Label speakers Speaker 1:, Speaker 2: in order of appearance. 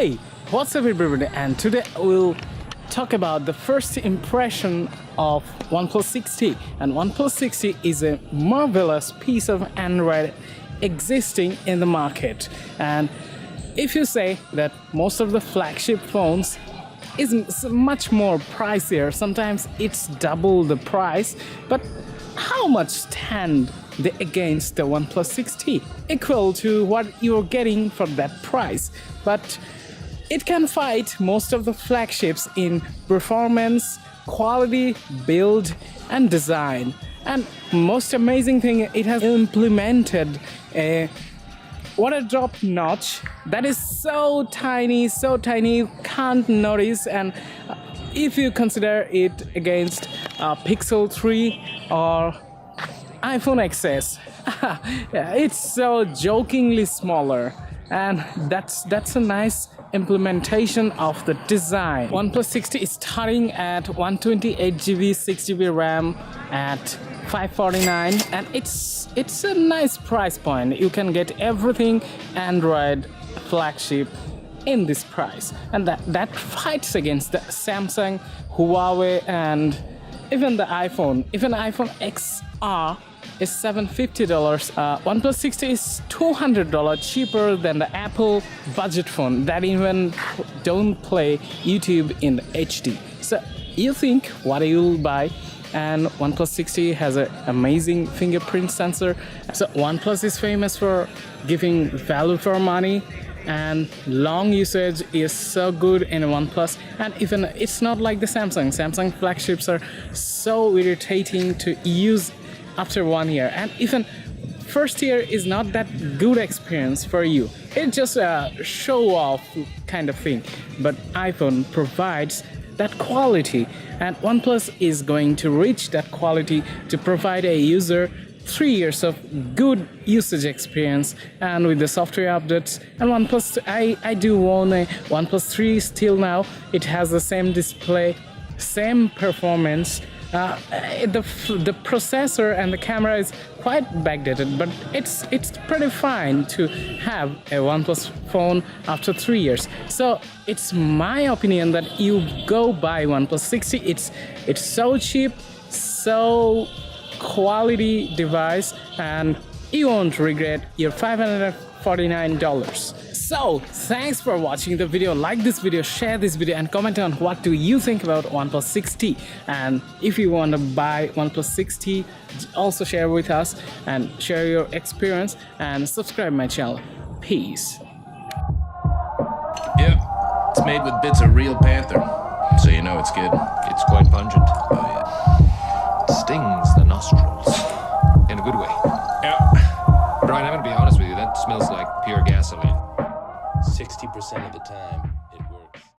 Speaker 1: Hey, what's up everybody, and today we'll talk about the first impression of OnePlus 6T. And OnePlus 6T is a marvelous piece of Android existing in the market. And if you say that most of the flagship phones is much more pricier, sometimes it's double the price, but how much stand they against the OnePlus 6T? Equal to what you're getting for that price, but it can fight most of the flagships in performance, quality, build, and design. And most amazing thing, it has implemented a water drop notch that is so tiny you can't notice. And if you consider it against Pixel 3 or iPhone XS, it's so jokingly smaller, and that's a nice implementation of the design. OnePlus 6T is starting at 128GB, 6GB RAM at $549, and it's a nice price point. You can get everything Android flagship in this price, and that fights against the Samsung, Huawei, and even the iPhone. Even iPhone XR is $750. OnePlus 6T is $200 cheaper than the Apple budget phone that even don't play YouTube in HD. So you think what you'll buy? And OnePlus 6T has an amazing fingerprint sensor. So OnePlus is famous for giving value for money, and long usage is so good in OnePlus. And even it's not like the Samsung flagships are so irritating to use after 1 year, and even first year is not that good experience for you. It's just a show off kind of thing, but iPhone provides that quality, and OnePlus is going to reach that quality to provide a user 3 years of good usage experience. And with the software updates, and OnePlus, I do own a OnePlus 3 still now. It has the same display, same performance. The processor and the camera is quite backdated, but it's pretty fine to have a OnePlus phone after 3 years. So it's my opinion that you go buy OnePlus 6T. It's so cheap, so quality device, and you won't regret your $549. So thanks for watching the video. Like this video, share this video, and comment on what do you think about OnePlus 6T. And if you want to buy OnePlus 6T, also share with us and share your experience, and subscribe my channel. Peace.
Speaker 2: Yep, it's made with bits of real panther, so you know it's good. It's quite pungent. Oh yeah. It stings the nostrils in a good way. Yeah. Brian, I'm gonna be honest with you, that smells like pure gasoline.
Speaker 3: 60% of the time.